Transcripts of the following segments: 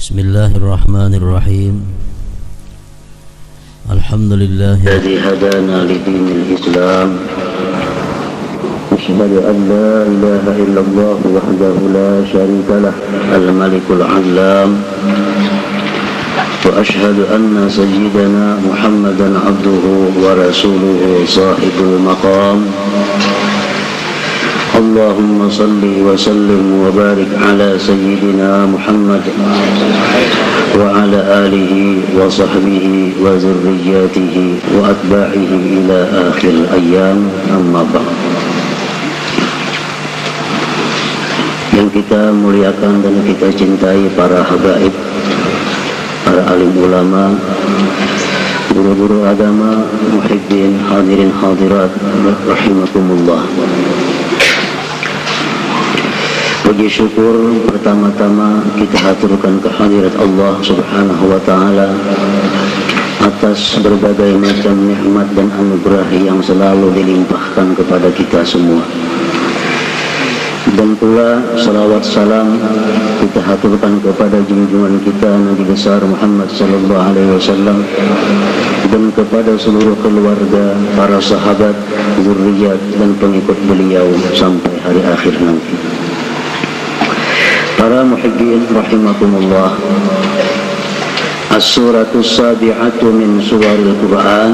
Bismillahirrahmanirrahim. Alhamdulillah الذي هدانا لدين الإسلام أشهد أن لا إله إلا الله وحده لا شريك له الملك العلام وأشهد أن سيدنا محمدا عبده ورسوله صاحب المقام اللهم صل وسلم وبارك على سيدنا محمد وعلى آله وصحبه وذرياته وأتباعه إلى آخر الأيام أما بعد. Yang kita muliakan dan kita cintai para habaib, para alim ulama, guru-guru agama, muhibbin, hadirin hadirat rahimakumullah. Puji syukur pertama-tama kita haturkan kehadirat Allah Subhanahu wa taala atas berbagai macam nikmat dan anugerah yang selalu dilimpahkan kepada kita semua. Dan pula salawat salam kita haturkan kepada junjungan kita Nabi besar Muhammad sallallahu alaihi wasallam dan kepada seluruh keluarga, para sahabat, zuriat dan pengikut beliau sampai hari akhir nanti. Para muhibbin rahimakumullah, as-suratul sabi'atu min suwaril Quran,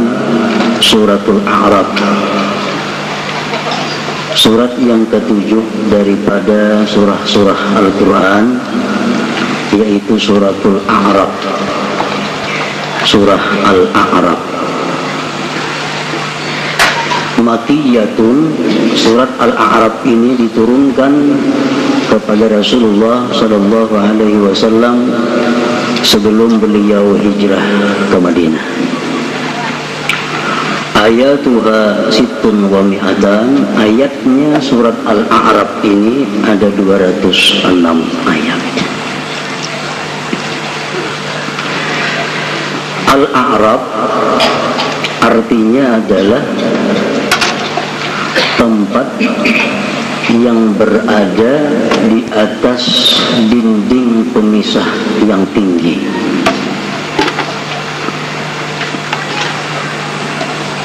suratul A'raf. Surat yang ketujuh daripada surah-surah Al-Quran, yaitu suratul A'raf, surah Al-A'raf. Makiyatun, surat Al-A'raf ini diturunkan kepada Rasulullah sallallahu alaihi wasallam sebelum beliau hijrah ke Madinah. Ayatuha sittun wa mi'atan, ayatnya surat Al-A'raf ini ada 206 ayat. Al-A'raf artinya adalah tempat yang berada di atas dinding pemisah yang tinggi.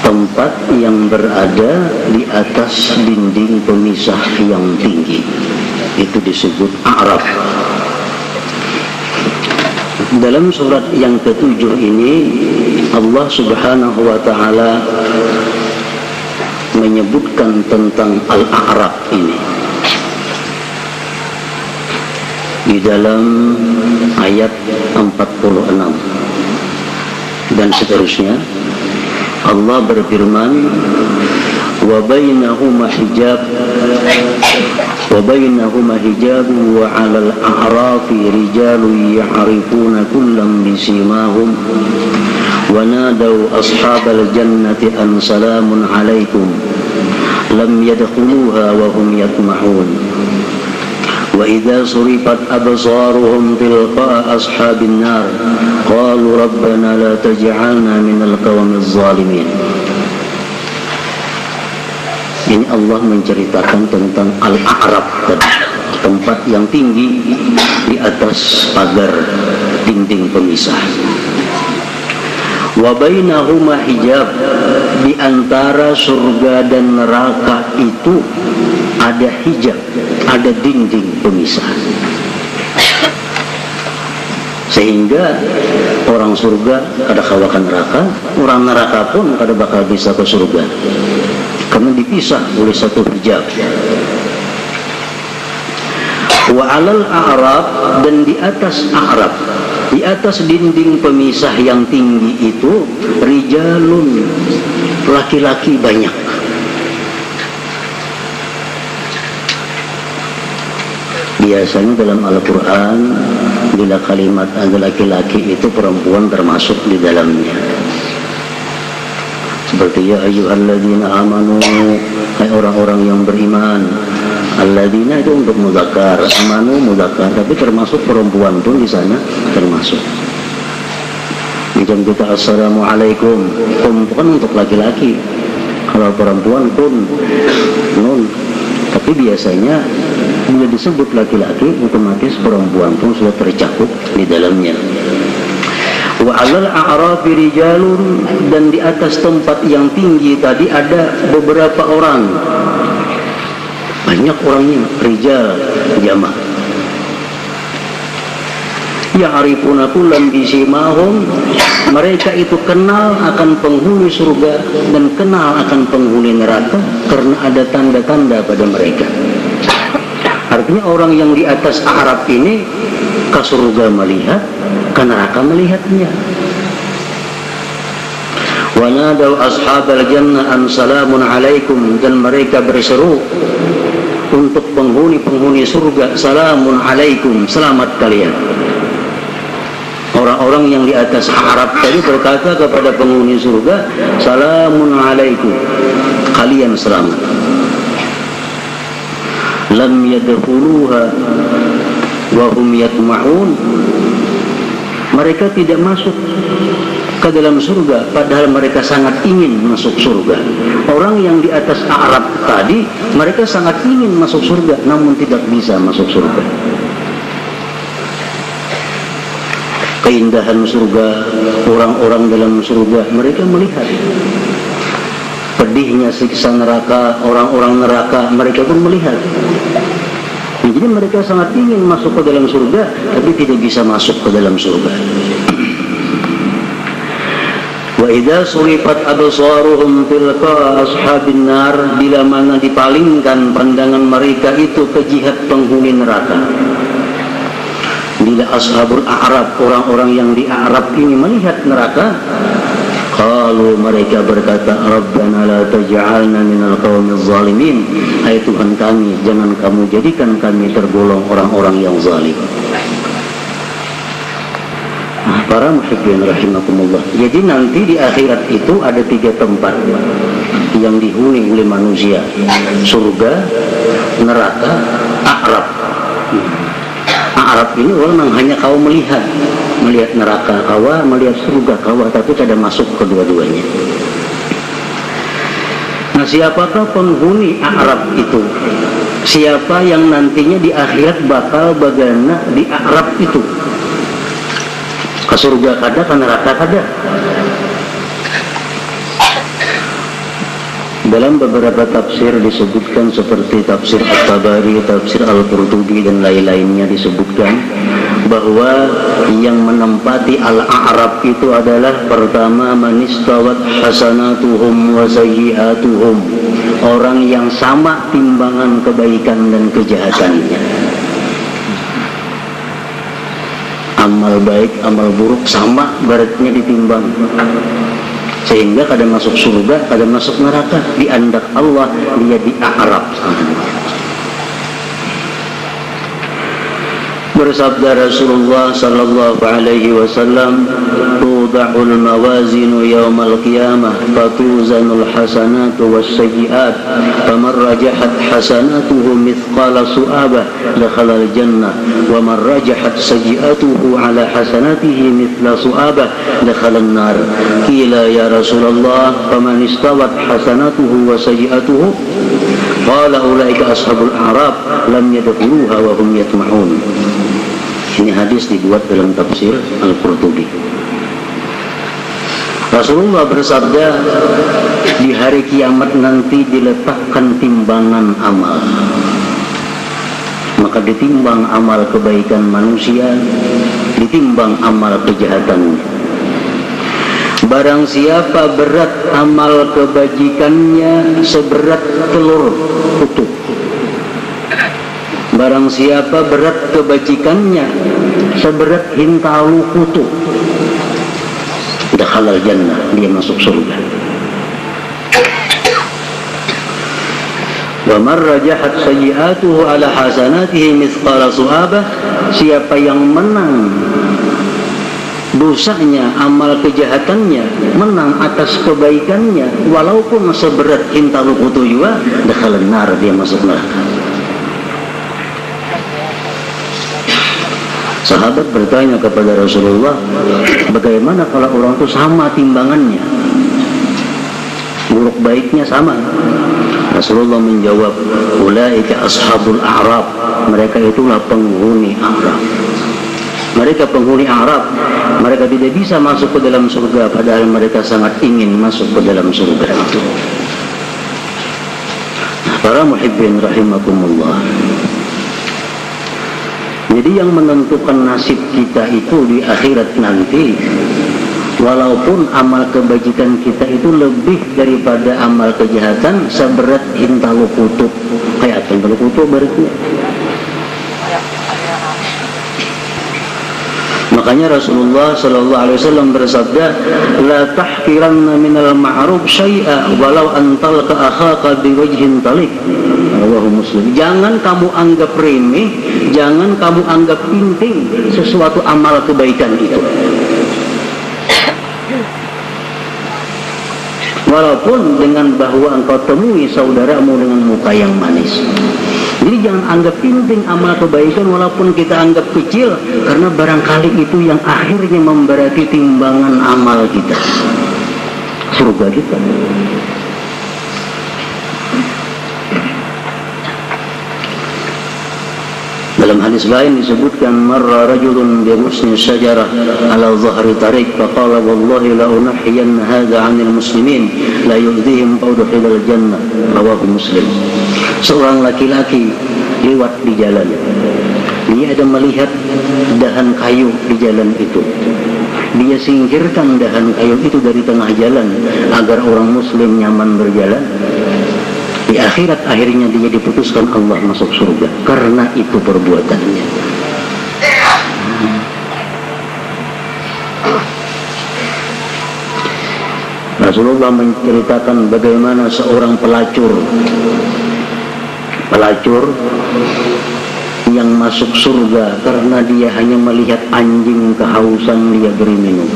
Tempat yang berada di atas dinding pemisah yang tinggi itu disebut A'raf. Dalam surat yang ketujuh ini Allah Subhanahu wa taala menyebutkan tentang Al-A'raf ini di dalam ayat 46 dan seterusnya. Allah berfirman, wa bainahuma hijab wa 'alal a'rafi rijalun ya'rifuna kullam bisimahum wa nadaw ashabal jannati an salamun 'alaikum lam yadkhuluha wa hum yatma'un wa idza surifat absaruhum tilqa ashabin nar qalu rabbana la taj'alna minal qawmiz zalimin. Ini Allah menceritakan tentang Al-A'raf tadi, tempat yang tinggi di atas pagar dinding pemisah. Wa bainahuma hijab, di antara surga dan neraka itu ada hijab, ada dinding pemisah. Sehingga orang surga kada kawakan neraka, orang neraka pun kada bakal bisa ke surga, karena dipisah oleh satu hijab. Wa 'alal a'raf, dan di atas a'raf, di atas dinding pemisah yang tinggi itu, rijalun, laki-laki banyak. Biasanya dalam Al-Quran bila kalimat ada laki-laki itu perempuan termasuk di dalamnya. Seperti ya ayyuhalladzina amanu, hai orang-orang yang beriman. Alladzina itu untuk mudzakkar, amanu mudzakkar, tapi termasuk perempuan pun di sana termasuk. Macam kita assalamualaikum, kum kan untuk laki-laki. Kalau perempuan pun nun, tapi Tapi biasanya bila disebut laki-laki, otomatis perempuan pun sudah tercakup di dalamnya. Wa 'alal a'rafi rijalun, dan di atas tempat yang tinggi tadi ada beberapa orang. Banyak orangnya, rijal jamak. Ya'rifuna kullam bisimahum, mereka itu kenal akan penghuni surga dan kenal akan penghuni neraka karena ada tanda-tanda pada mereka. Artinya orang yang di atas a'raf ini ke surga melihat, ke neraka melihatnya. Wa nadaw ashabal jannah an salamun alaikum, dan mereka berseru untuk penghuni-penghuni surga, salamun alaikum, selamat kalian. Orang-orang yang di atas a'raf tadi berkata kepada penghuni surga, salamun alaikum, kalian selamat. Lam yadkhuluha wa hum yatma'un, mereka tidak masuk ke dalam surga padahal mereka sangat ingin masuk surga. Orang yang di atas a'raf tadi mereka sangat ingin masuk surga namun tidak bisa masuk surga. Keindahan surga, orang-orang dalam surga mereka melihat. Pedihnya siksa neraka, orang-orang neraka mereka pun melihat. Jadi mereka sangat ingin masuk ke dalam surga tapi tidak bisa masuk ke dalam surga. Wa idza surifat absaruhum tilqa ashabin nar, bila mana dipalingkan pandangan mereka itu ke jihad penghuni neraka. Bila ashabul a'raf, orang-orang yang di a'raf ini melihat neraka, qalu, mereka berkata, Rabbana la taj'alna minal qaumiz zalimin, hai Tuhan kami, jangan kamu jadikan kami tergolong orang-orang yang zalim. Para muhibbin rahimakumullah. Jadi nanti di akhirat itu ada 3 tempat yang dihuni oleh manusia: surga, neraka, a'raf. A'raf ini orang hanya kau melihat neraka kawa, melihat surga kawa, tapi tidak masuk kedua-duanya. Nah, siapakah penghuni a'raf itu? Siapa yang nantinya di akhirat bakal bagana di a'raf itu? Ke surga kada, ke neraka kada. Dalam beberapa tafsir disebutkan seperti tafsir At-Tabari, tafsir Al-Qurtubi dan lain-lainnya disebutkan bahwa yang menempati al-a'raf itu adalah pertama manistawat hasanatuhum wa sayyi'atuhum, orang yang sama timbangan kebaikan dan kejahatannya. Amal baik, amal buruk sama beratnya ditimbang, sehingga kadang masuk surga, kadang masuk neraka. Di andak Allah dia di a'raf. Bersabda Rasulullah sallallahu alaihi wasallam, tuda'ul mawazinu yawmal qiyamah fatuzanul hasanatu wassayyi'at faman rajahat hasanatuhu mithqala su'abah dakhala al-jannah wa man rajahat sayyi'atuhu ala hasanatihi mithla su'abah dakhala an-nar. Qila ya Rasulullah faman istawat hasanatuhu wa sayyi'atuhu? Qala ulaika ashabul a'raf lam yadkhuluha wa hum yatma'un. Ini hadis dibuat dalam tafsir Al-Qurtubi. Rasulullah bersabda, di hari kiamat nanti diletakkan timbangan amal. Maka ditimbang amal kebaikan manusia, ditimbang amal kejahatannya. Barang siapa berat amal kebajikannya seberat telur utuh. Barang siapa berat kebajikannya seberat hintalu kutu, dakhalal jannah, dia masuk surga. Wa man rajahat sayyi'atuhu ala hasanatihi mithqala su'abah, siapa yang menang dosanya, amal kejahatannya menang atas kebaikannya walaupun seberat hintalu kutu juga, dakhalal nar, dia masuk neraka. Sahabat bertanya kepada Rasulullah, bagaimana kalau orang itu sama timbangannya, buruk baiknya sama? Rasulullah menjawab, ulaika ashabul a'rab, mereka itulah penghuni Arab. Mereka penghuni Arab, mereka tidak bisa masuk ke dalam surga, padahal mereka sangat ingin masuk ke dalam surga itu. Para muhibbin rahimakumullah. Jadi yang menentukan nasib kita itu di akhirat nanti, walaupun amal kebajikan kita itu lebih daripada amal kejahatan, seberat hintalu kutub. Kayak hintalu kutub berarti. Makanya Rasulullah sallallahu alaihi wasallam bersabda, la tahqiranna minal ma'ruf syai'a walau antal ka akhaka biwajhin talik. Rawahu Muslim. Jangan kamu anggap remeh, jangan kamu anggap penting sesuatu amal kebaikan itu. Walaupun dengan bahwa engkau temui saudaramu dengan muka yang manis. Jadi jangan anggap penting amal kebaikan walaupun kita anggap kecil, karena barangkali itu yang akhirnya memberati timbangan amal kita, surga kita. Dalam hadis lain disebutkan, marra rajulun bi husni syajarah ala dhahri tariq faqala wallahi la unahhiyanna hadha 'anil muslimin la yu'dhihim fa'udkhilal jannah. Rawahu Muslim. Seorang laki-laki lewat di jalan, dia ada melihat dahan kayu di jalan itu. Dia singkirkan dahan kayu itu dari tengah jalan agar orang muslim nyaman berjalan. Di akhirat akhirnya dia diputuskan Allah masuk surga karena itu perbuatannya. Rasulullah menceritakan bagaimana seorang pelacur yang masuk surga karena dia hanya melihat anjing kehausan, dia beri minum.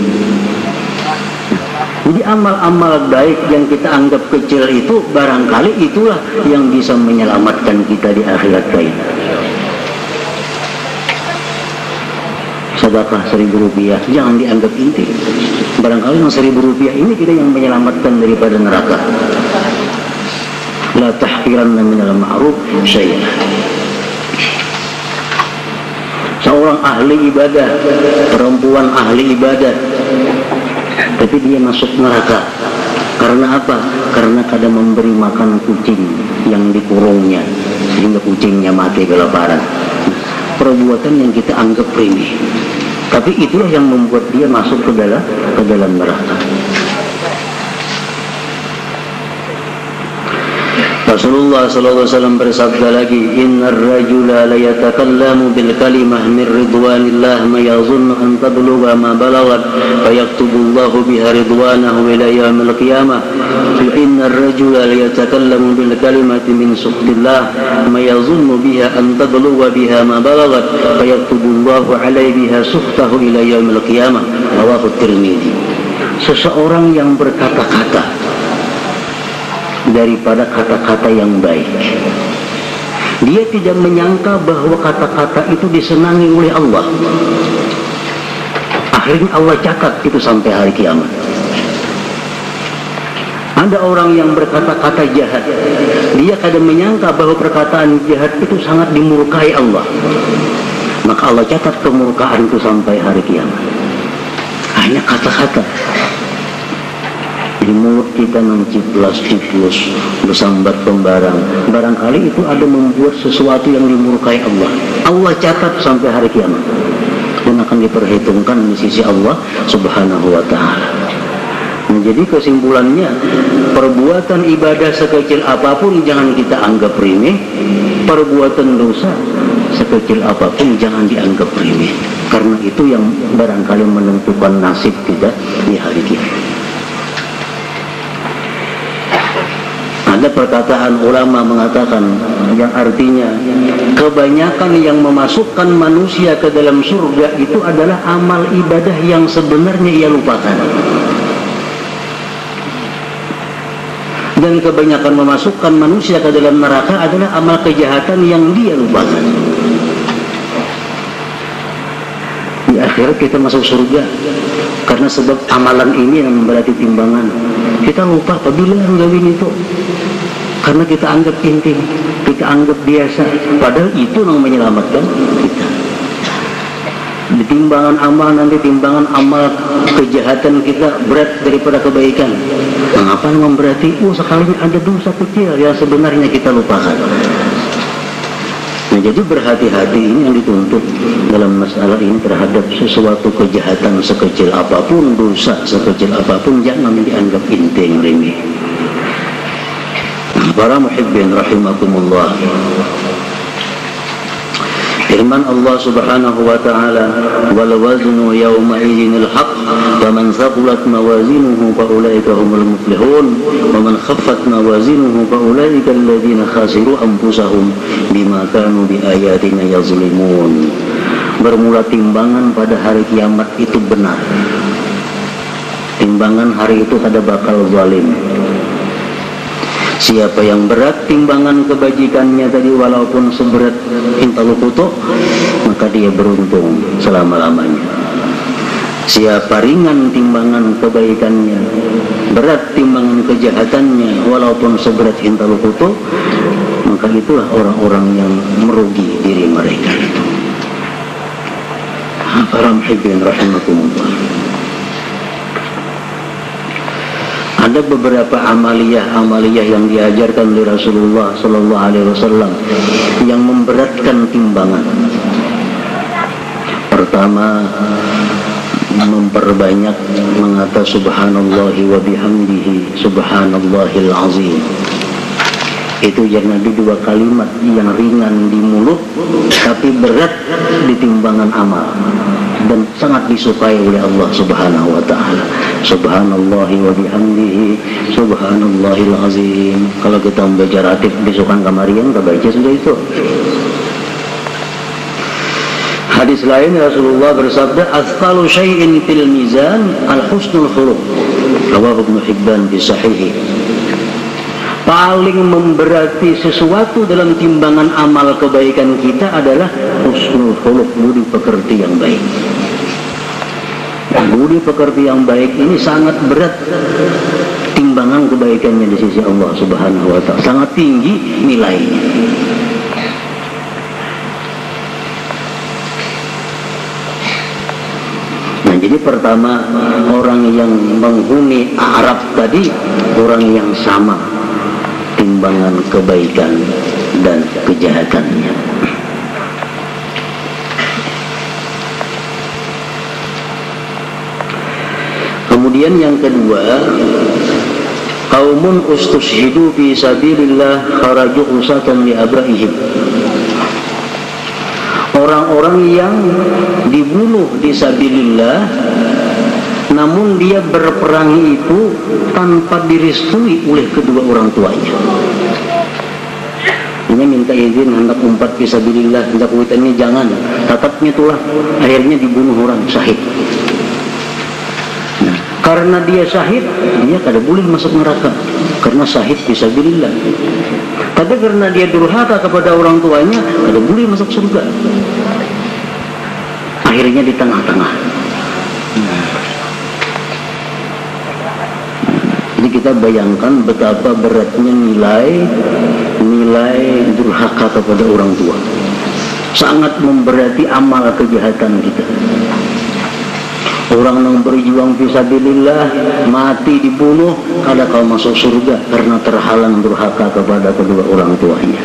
Jadi amal-amal baik yang kita anggap kecil itu barangkali itulah yang bisa menyelamatkan kita di akhirat kelak. Sedekah 1.000 rupiah jangan dianggap penting. Barangkali yang 1.000 rupiah ini kita yang menyelamatkan daripada neraka. La tahqiranna minal ma'ruf syai'an. Seorang ahli ibadah, perempuan ahli ibadah, tapi dia masuk neraka. Karena apa? Karena kadang memberi makan kucing yang dikurungnya sehingga kucingnya mati kelaparan. Perbuatan yang kita anggap remeh, tapi itulah yang membuat dia masuk ke dalam neraka. Rasulullah sallallahu alaihi wasallam bersabda lagi, innar rajula la yatakallamu bil kalimah min ridwanillah ma yazunnu an tablugha ma balagat fa yaktubullahu biha ridwanahu ila yaumil qiyamah. Innar rajula la yatakallamu bil kalimati min sukhtillah ma yazunnu biha an tablugha biha ma balagat fa yaktubullahu alaihi biha sukhtahu ila yaumil qiyamah. Rawahu Tirmidzi. Seseorang yang berkata-kata daripada kata-kata yang baik, dia tidak menyangka bahwa kata-kata itu disenangi oleh Allah. Akhirnya Allah catat itu sampai hari kiamat. Ada orang yang berkata-kata jahat, dia kadang menyangka bahwa perkataan jahat itu sangat dimurkai Allah, maka Allah catat kemurkaan itu sampai hari kiamat. Hanya kata-kata. Di mulut kita menciplas-ciplos, bersambat pembarang. Barangkali itu ada membuat sesuatu yang dimurkai Allah. Allah catat sampai hari kiamat dan akan diperhitungkan di sisi Allah Subhanahu wa ta'ala. Jadi kesimpulannya, perbuatan ibadah sekecil apapun jangan kita anggap remeh. Perbuatan dosa sekecil apapun jangan dianggap remeh, karena itu yang barangkali menentukan nasib kita di hari kiamat. Ada perkataan ulama mengatakan yang artinya kebanyakan yang memasukkan manusia ke dalam surga itu adalah amal ibadah yang sebenarnya ia lupakan, dan kebanyakan memasukkan manusia ke dalam neraka adalah amal kejahatan yang dia lupakan. Di akhirat kita masuk surga karena sebab amalan ini yang memberati timbangan. Kita lupa apabila gawin itu. karena kita anggap penting, kita anggap biasa, padahal itu yang menyelamatkan kita. Di timbangan amal nanti, timbangan amal kejahatan kita berat daripada kebaikan. Mengapa memberati? Sekalinya ada dosa kecil yang sebenarnya kita lupakan. Nah, jadi berhati-hati ini yang dituntut dalam masalah ini terhadap sesuatu kejahatan sekecil apapun, dosa sekecil apapun, jangan dianggap enteng, remeh. Para muhibbin rahimakumullah, firman Allah Subhanahu wa ta'ala, wal waznu yawma idzin al-haq faman thaqulat mawazinuhu fa ulaika humul muflihun wa man khaffat mawazinuhu fa ulaika alladziina khasiru anfusahum bima kanu bi ayatina yazlimun. Bermula timbangan pada hari kiamat itu benar. Timbangan hari itu ada bakal zalim. Siapa yang berat timbangan kebajikannya tadi walaupun seberat intalu kutu, maka dia beruntung selama-lamanya. Siapa ringan timbangan kebaikannya, berat timbangan kejahatannya walaupun seberat intalu kutu, maka itulah orang-orang yang merugi diri mereka itu. Para muhibbin rahimakumullah, ada beberapa amaliyah yang diajarkan oleh Rasulullah Sallallahu Alaihi Wasallam yang memberatkan timbangan. Pertama, memperbanyak mengata subhanallahi wa bihamdihi subhanallahil azim. Itu jadi dua kalimat yang ringan di mulut tapi berat di timbangan amal dan sangat disukai oleh Allah Subhanahu wa taala. Subhanallahi wa bihamdihi subhanallahil azim. Kalau kita membaca ratib besokan kamarian, kita baca sudah itu. Hadis lain Rasulullah bersabda, "Athqalu syai'in fil mizan al-husnul khuluq." Rawahu Ibnu Hibban fi sahihi. Paling memberati sesuatu dalam timbangan amal kebaikan kita adalah husnul khuluq, budi pekerti yang baik. Budi pekerti yang baik ini sangat berat timbangan kebaikannya di sisi Allah Subhanahu wa ta'ala, sangat tinggi nilainya. Nah, jadi pertama, orang yang menghuni a'raf tadi, orang yang sama timbangan kebaikan dan kejahatannya. Kemudian yang kedua, qaumun ustushhidu fi sabilillah kharaju usatan li abraihim. Orang-orang yang dibunuh di sabilillah namun dia berperang itu tanpa direstui oleh kedua orang tuanya. Ini minta izin hendak umpat fisabilillah, hendak ini jangan, tatapnya itulah, akhirnya dibunuh orang syahid. Nah, karena dia syahid, dia kada boleh masuk neraka karena syahid fisabilillah. Tapi karena dia durhaka kepada orang tuanya, kada boleh masuk surga. Akhirnya di tengah-tengah. Jadi kita bayangkan betapa beratnya nilai durhaka kepada orang tua. Sangat memberati amal kejahatan kita. Orang yang berjuang fisabilillah mati dibunuh, kada kau masuk surga karena terhalang durhaka kepada kedua orang tuanya.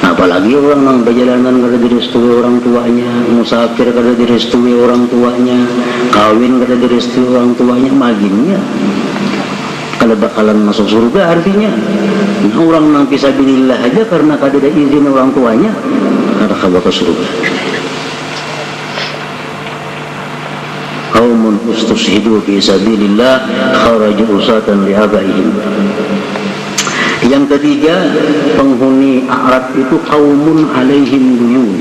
Apalagi orang yang berjalanan kada direstui orang tuanya, musafir kada direstui orang tuanya, kawin kada direstui orang tuanya, maginnya kalau bakalan masuk surga artinya. Nah, orang yang fisabilillah aja karena kada ada izin orang tuanya, kada bakal surga. Qaumun ustushhidu fi sabilillah kharaju usatan li abaihim. Yang ketiga, penghuni a'raf itu qaumun alaihim duyun.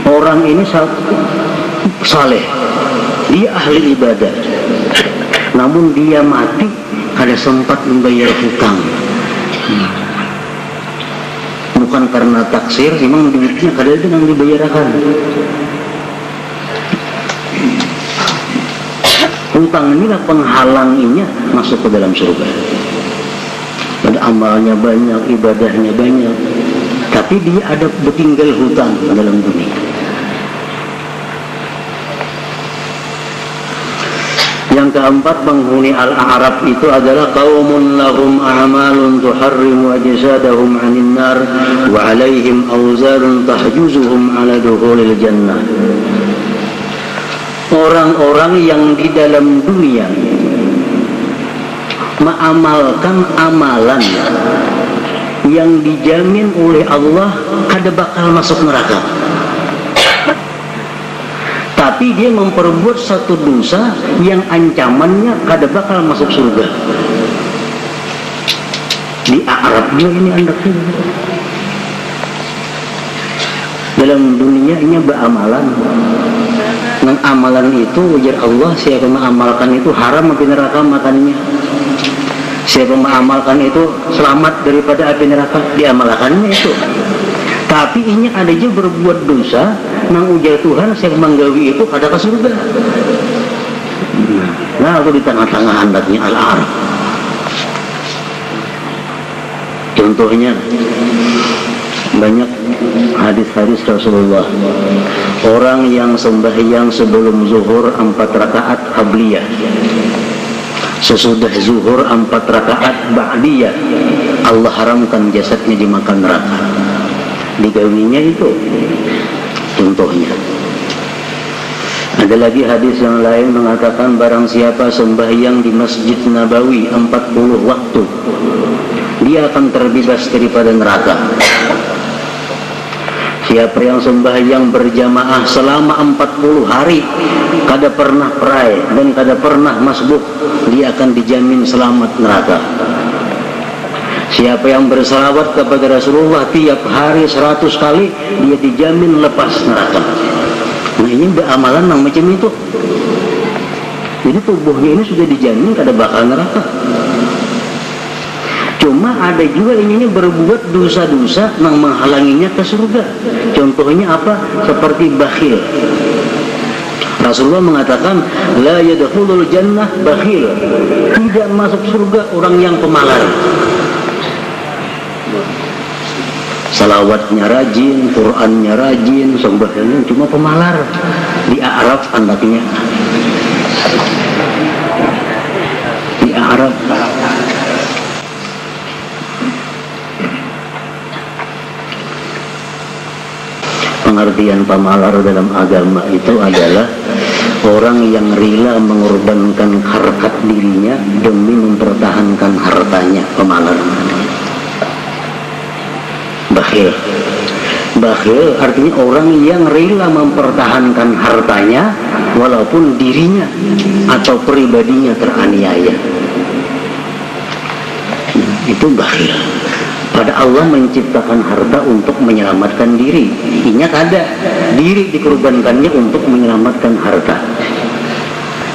Orang ini saleh, dia ahli ibadah, namun dia mati kada sempat membayar hutang. Bukan karena taksir, memang duitnya kada ada yang dibayarkan. Hutang inilah penghalangnya masuk ke dalam surga. Dan ada amalnya banyak, ibadahnya banyak, tapi dia ada bertinggal hutang dalam dunia. Yang keempat, penghuni Al-A'raf itu adalah qaumun lahum a'malun tuharrimu ajsadahum 'anil nar wa 'alaihim awzarun tahjuzuhum 'ala dukhulil jannah. Orang-orang yang di dalam dunia mengamalkan amalan yang dijamin oleh Allah kada bakal masuk neraka, tapi dia memperbuat satu dosa yang ancamannya kada bakal masuk surga. Di Arab juga ini andaknya. Dalam dunia ini beramalan. Nang amalan itu ujar Allah, siapa mengamalkan itu haram api neraka makannya. Siapa mengamalkan itu selamat daripada api neraka, diamalkannya itu. Tapi ini ada juga berbuat dosa nang ujar Tuhan saya menggawi itu kada ke surga. Nah, aku di tengah-tengah handaknya Al-Araf. Contohnya banyak hadis-hadis Rasulullah. Orang yang sembahyang sebelum zuhur 4 rakaat qabliyah, sesudah zuhur 4 rakaat ba'diyah, Allah haramkan jasadnya dimakan neraka. Digawinya itu contohnya. Ada lagi hadis yang lain mengatakan barang siapa sembahyang di Masjid Nabawi 40 waktu, dia akan terbebas daripada neraka. Siapa yang sembahyang berjamaah selama 40 hari kada pernah perai dan kada pernah masbuk, dia akan dijamin selamat neraka. Siapa yang berselawat kepada Rasulullah tiap hari 100 kali, dia dijamin lepas neraka. Nah, ini beramalan yang macam itu. Jadi tubuhnya ini sudah dijamin kada bakal neraka. Cuma ada juga ininya berbuat dosa-dosa yang menghalanginya ke surga. Contohnya apa? Seperti bakhil. Rasulullah mengatakan la yadkhulul jannah bakhil. Tidak masuk surga orang yang pemalas. Salawatnya rajin, Qurannya rajin, sembahyangnya cuma pemalar. Di Arab anaknya. Di Arab. Pengertian pemalar dalam agama itu adalah orang yang rela mengorbankan harkat dirinya demi mempertahankan hartanya, pemalar. Bakhil. Bakhil artinya orang yang rela mempertahankan hartanya walaupun dirinya atau pribadinya teraniaya. Itu bakhil. Pada Allah menciptakan harta untuk menyelamatkan diri. Inya kada. Diri dikorbankannya untuk menyelamatkan harta.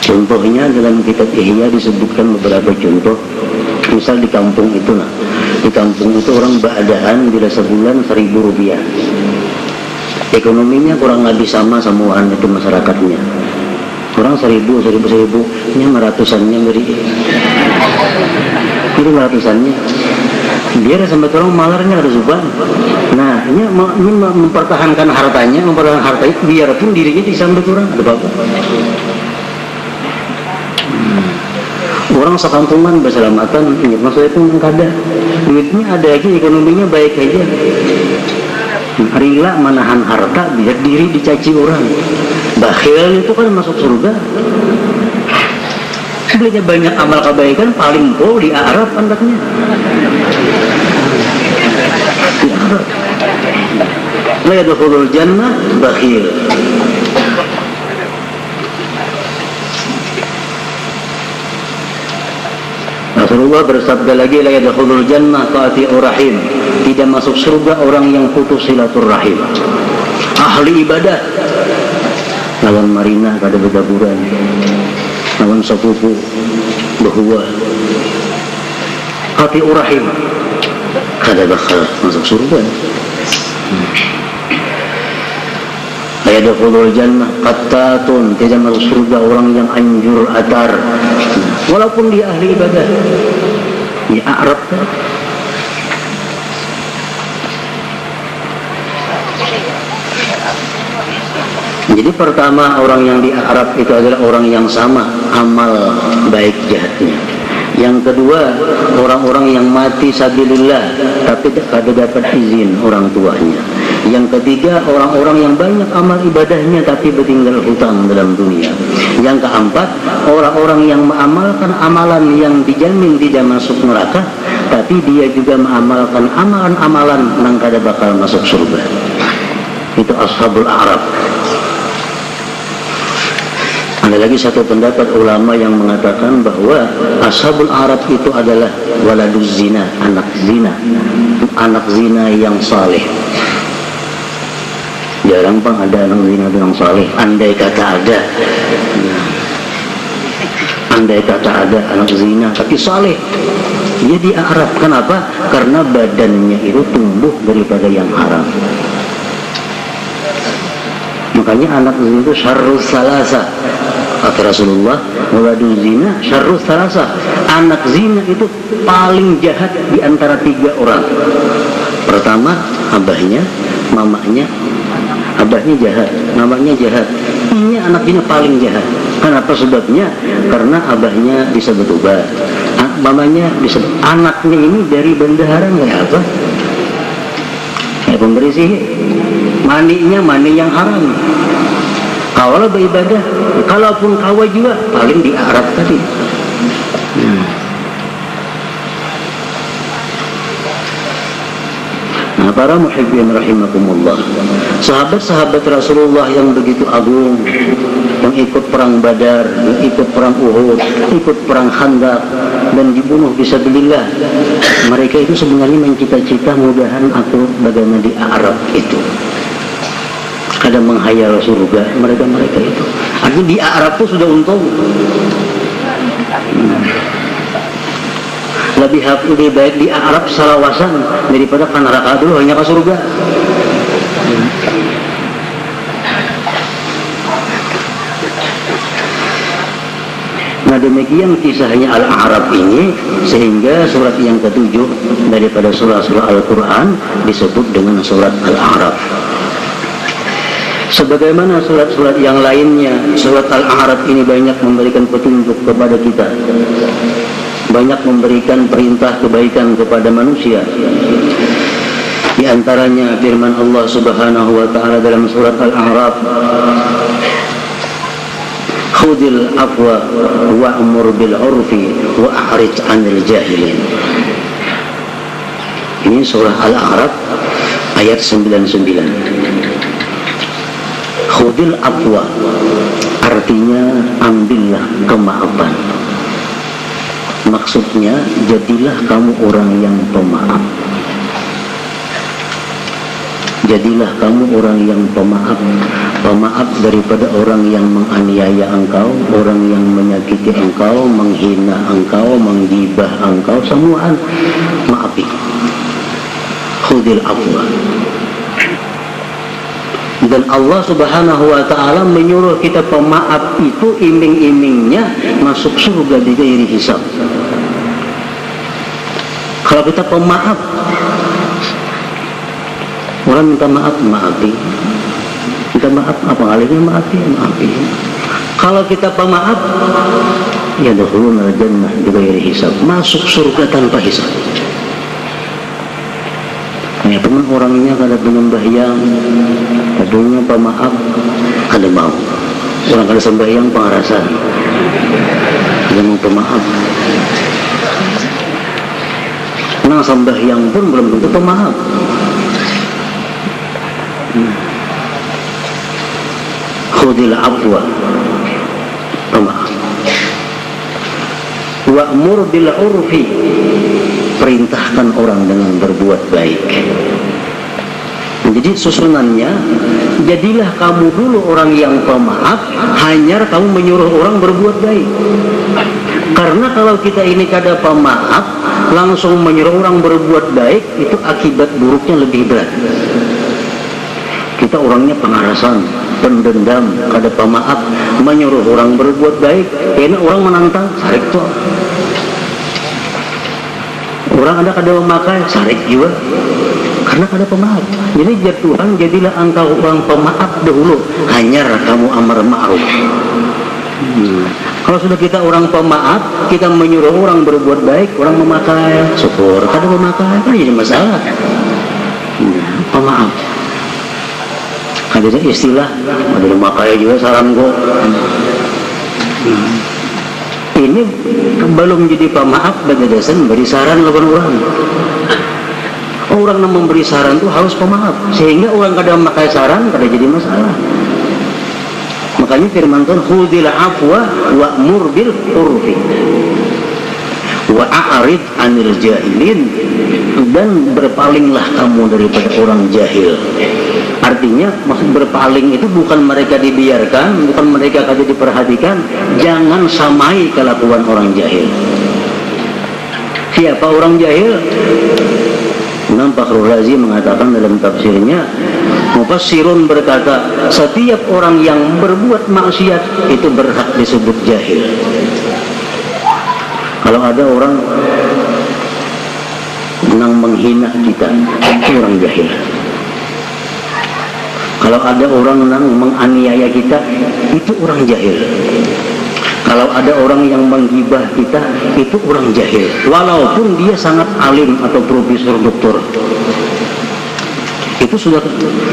Contohnya dalam kitab Ihya disebutkan beberapa contoh. Misal di kampung itu lah. Di kampung itu orang beadaan bila sebulan 1.000 rupiah. Ekonominya kurang lebih sama semuaan itu masyarakatnya. Orang 1.000, ini ratusannya beri. Itu ratusannya. Biar sampai orang malarnya ada zuban. Nah, ini mempertahankan hartanya, mempertahankan harta itu biarpun dirinya disambil kurang, ada apa-apa. Orang sekampungan berselamatan, maksudnya itu kada. Duitnya ada aja, ekonominya baik aja. Rela menahan harta biar diri dicaci orang. Bakhil itu kan masuk surga. Sebenarnya banyak amal kebaikan paling pol di Arab anaknya. Di Arab. La yadkhulul jannah bakhil. Rasulullah bersabda lagi la yadkhulul jannah qati'ur rahim. Tidak masuk surga orang yang putus silaturahim. Ahli ibadah. Lawan marina kada berdaburan. Lawan sepupu bahwa qati'ur rahim kada bakal masuk surga. La yadkhulul jannah qattatun. Tidak masuk surga orang yang anjur atar. Walaupun dia ahli ibadah. Ya Arab Jadi pertama, orang yang di Arab itu adalah orang yang sama amal baik jahatnya. Yang kedua, orang-orang yang mati sabilillah tapi tidak dapat izin orang tuanya. Yang ketiga, orang-orang yang banyak amal ibadahnya tapi bertinggal hutang dalam dunia. Yang keempat, orang-orang yang mengamalkan amalan yang dijamin tidak masuk neraka tapi dia juga mengamalkan amalan-amalan yang kada bakal masuk surga. Itu ashabul Arab. Ada lagi satu pendapat ulama yang mengatakan bahwa ashabul Arab itu adalah waladuz zina, anak zina yang saleh. Jarang bang ada anak zina yang saleh. Andai kata ada anak zina tapi saleh, dia di Arab. Kenapa? Karena badannya itu tumbuh daripada yang haram. Makanya anak zina itu syarrus salasa, kata Rasulullah, waladuz zina syarrus salasa. Anak zina itu paling jahat di antara 3 orang. Pertama, abahnya, mamanya. Abahnya jahat, mamanya jahat. Ini anak zina paling jahat. Kenapa sebabnya? Karena abahnya bisa bertobat, mamanya bisa. Anaknya ini dari bendahara kayak apa? Kayak pemberi sihir. Maninya mani yang haram. Kalau beribadah, kalaupun kawa juga paling di Arab tadi. Nah, para muhibbin rahimakumullah, sahabat-sahabat Rasulullah yang begitu agung, yang ikut perang Badar, yang ikut perang Uhud, ikut perang Khandaq dan dibunuh fisabilillah, mereka itu sebenarnya mencita-cita mudahan aku bagaimana di Arab itu. Ada menghayal surga mereka itu. Artinya di Arab itu sudah untung. Lebih baik di Arab salawasan daripada ke neraka dulu hanya ke surga. Nah, demikian kisahnya Al-A'raf ini, sehingga surat yang ke-7 daripada surah-surah Al-Quran disebut dengan surat Al-A'raf. Sebagaimana surat-surat yang lainnya, surat Al-A'raf ini banyak memberikan petunjuk kepada kita, banyak memberikan perintah kebaikan kepada manusia. Di antaranya firman Allah Subhanahu wa taala dalam surat Al-A'raf, khudil afwa wa'mur bil 'urfi wa a'rid 'anil jahilin. Ini surah Al-A'raf ayat 99. Khudil afwa artinya ambillah kemaafan. Maksudnya jadilah kamu orang yang pemaaf. Jadilah kamu orang yang pemaaf. Pemaaf daripada orang yang menganiaya engkau, orang yang menyakiti engkau, menghina engkau, menggibah engkau, semua maafi. Khudil afwa. Dan Allah Subhanahu wa taala menyuruh kita pemaaf itu iming-imingnya masuk surga di ghairi hisab. Kalau kita pemaaf, orang minta maaf, maafi. Minta maaf, apa halnya maafi. Kalau kita pemaaf, ya dakhuluna jannah di ghairi hisab, masuk surga tanpa hisab. Ya teman, orangnya kada sembahyang, kadunya pemaaf, kada mau. Orang kada sembahyang pengarasan, kada mau pemaaf. Nah, sembahyang pun belum tentu pemaaf. Khudil afwa, pemaaf. Wa'mur bil 'urfi, perintahkan orang dengan berbuat baik. Jadi susunannya, jadilah kamu dulu orang yang pemaaf, hanya kamu menyuruh orang berbuat baik. Karena kalau kita ini kada pemaaf, langsung menyuruh orang berbuat baik, itu akibat buruknya lebih berat. Kita orangnya pengarasan, pendendam, kada pemaaf, menyuruh orang berbuat baik, karena orang menantang, sarik tuh. Orang ada kada memakai, sarik juga. karena ada pemaaf. Jadi Tuhan, jadilah engkau orang pemaaf dahulu, hanya kamu amar ma'ruf. Kalau sudah kita orang pemaaf, kita menyuruh orang berbuat baik, orang memakai, syukur. Kalau memakai, kan jadi masalah. Pemaaf. Ada istilah, ada memakai juga saran kok. Ini belum jadi pemaaf, bagi dasar memberi saran lawan orang. Orang yang memberi saran itu harus pemaaf, sehingga orang kadang memakai saran, kada jadi masalah. Makanya firman Tuhan, khudhil afwa wa'mur bil urfi wa a'rid 'anil jahilin, dan berpalinglah kamu daripada orang jahil. Artinya maksud berpaling itu bukan mereka dibiarkan, bukan mereka kada diperhatikan, jangan samai kelakuan orang jahil. Siapa orang jahil? Imam Fakhrul Razi mengatakan dalam tafsirnya, Mufassirun berkata, setiap orang yang berbuat maksiat itu berhak disebut jahil. Kalau ada orang yang menghina kita, itu orang jahil. Kalau ada orang yang menganiaya kita, itu orang jahil. Kalau ada orang yang menghibah kita, itu orang jahil, walaupun dia sangat alim atau profesor doktor. Itu sudah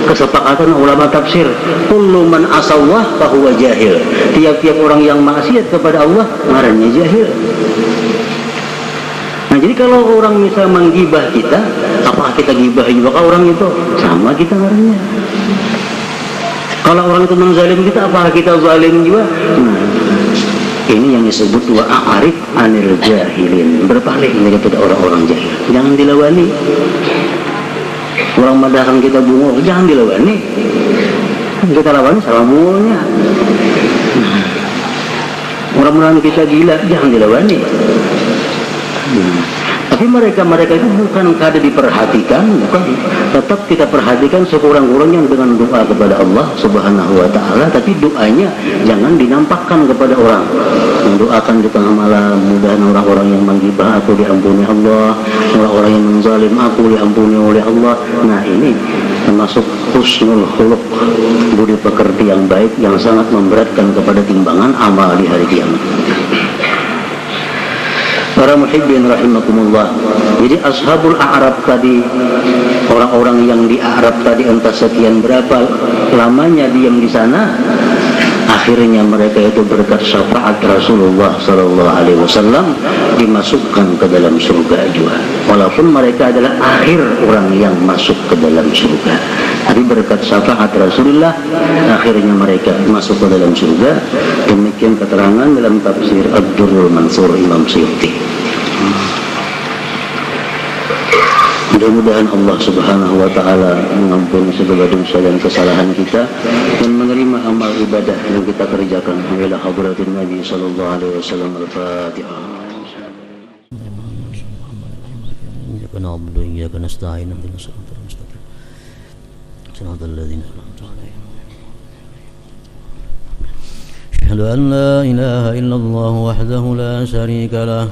kesepakatan ulama tafsir, kullu man asawah fahuwa jahil. Tiap-tiap orang yang maksiat kepada Allah ngarannya jahil. Nah, jadi kalau orang misal menggibah kita, apakah kita gibah juga orang itu? Sama kita ngarannya. Kalau orang itu menzalim kita, apakah kita zalim juga? Nah, ini yang disebut wa a'rif 'anil jahilin, berpaling daripada orang-orang jahil, jangan dilawani. Orang madahkan kita bungo, jangan dilawani. Kita lawani sama bungonya. Orang melawan kita gila, jangan dilawani. Tapi mereka itu bukan kada diperhatikan, bukan. Tetap kita perhatikan sekurang-kurangnya dengan doa kepada Allah Subhanahu wa Ta'ala, tapi doanya jangan dinampakkan kepada orang. Mendoakan di tengah malam, mudah orang-orang yang menggibah aku diampuni Allah, orang-orang yang menzalim aku diampuni oleh Allah. Nah, ini termasuk husnul khuluq, budi pekerti yang baik yang sangat memberatkan kepada timbangan amal di hari kiamat. Para muhibbin rahimakumullah. Jadi ashabul a'rab tadi, orang-orang yang di Arab tadi, entah sekian berapa lamanya diam di sana, akhirnya mereka itu berkat syafaat Rasulullah sallallahu alaihi wasallam dimasukkan ke dalam surga juga. Walaupun mereka adalah akhir orang yang masuk ke dalam surga, tapi berkat syafaat Rasulullah akhirnya mereka masuk ke dalam surga. Demikian keterangan dalam tafsir Ad-Durrul Mansur Imam Suyuti. Mudah-mudahan Allah Subhanahu wa Ta'ala mengampuni segala dosa dan kesalahan kita dan menerima amal ibadah yang kita kerjakan. Ila hadratin Nabi sallallahu alaihi wasallam. Al-Fatihah. Iyyaka na'budu wa iyyaka nasta'in. Ihdinas siratal mustaqim. Siratal ladzina an'amta 'alaihim. Asyhadu an la ilaha illallah wahdahu la syarika lah.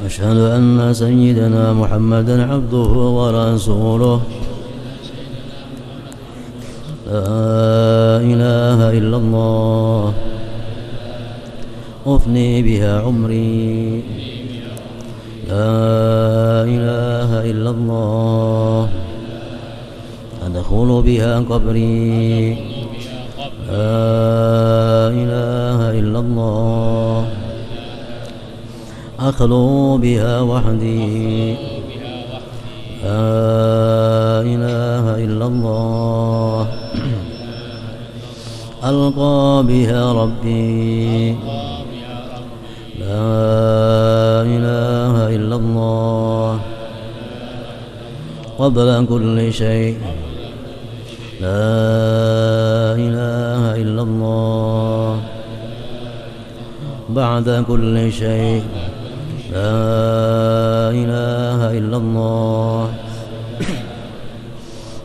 أشهد أن سيدنا محمدا عبده ورسوله لا إله إلا الله أفني بها عمري لا إله إلا الله أدخل بها قبري لا إله إلا الله أخلو بها وحدي لا إله إلا الله ألقى بها ربي لا إله إلا الله قبل كل شيء لا إله إلا الله بعد كل شيء لا إله إلا الله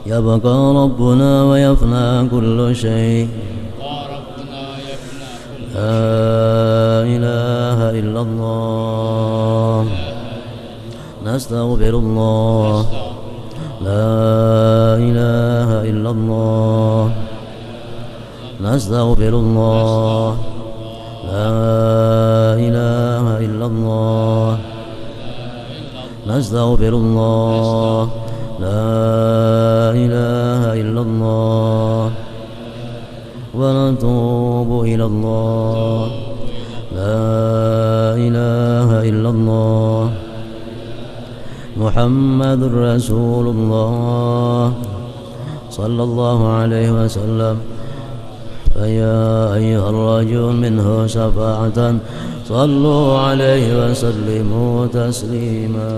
يبقى ربنا ويفنى كل شيء لا إله إلا الله نستغفر الله لا إله إلا الله نستغفر الله لا إله إلا الله نستغفر الله لا إله إلا الله ونتوب إلى الله لا إله إلا الله محمد رسول الله صلى الله عليه وسلم فيا أيها الرجل منه شفاعة صلوا عليه وسلموا تسليما.